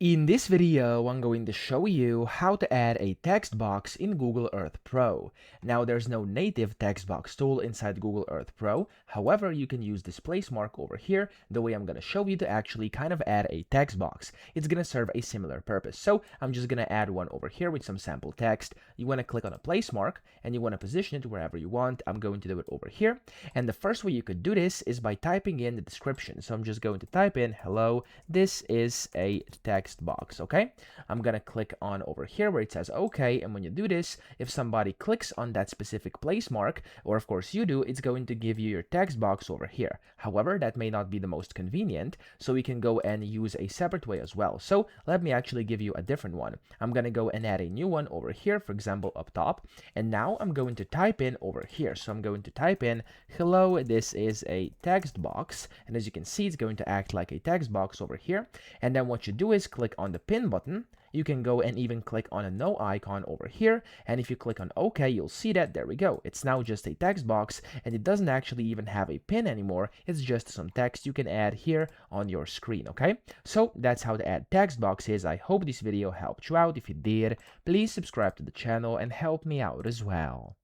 In this video, I'm going to show you how to add a text box in Google Earth Pro. Now, there's no native text box tool inside Google Earth Pro. However, you can use this place mark over here, the way I'm going to show you to actually kind of add a text box. It's going to serve a similar purpose. So I'm just going to add one over here with some sample text. You want to click on a place mark and you want to position it wherever you want. I'm going to do it over here. And the first way you could do this is by typing in the description. So I'm just going to type in, hello, this is a text box. Okay, I'm gonna click on over here where it says okay, and when you do this, if somebody clicks on that specific place mark, or of course you do, it's going to give you your text box over here. However, that may not be the most convenient, so we can go and use a separate way as well. So let me actually give you a different one. I'm gonna go and add a new one over here, for example up top, and now I'm going to type in over here. So I'm going to type in hello, this is a text box, and as you can see, it's going to act like a text box over here. And then what you do is click on the pin button. You can go and even click on a no icon over here, and if you click on OK, you'll see that there we go. It's now just a text box, and it doesn't actually even have a pin anymore. It's just some text you can add here on your screen. Okay, so that's how to add text boxes. I hope this video helped you out. If it did, please subscribe to the channel and help me out as well.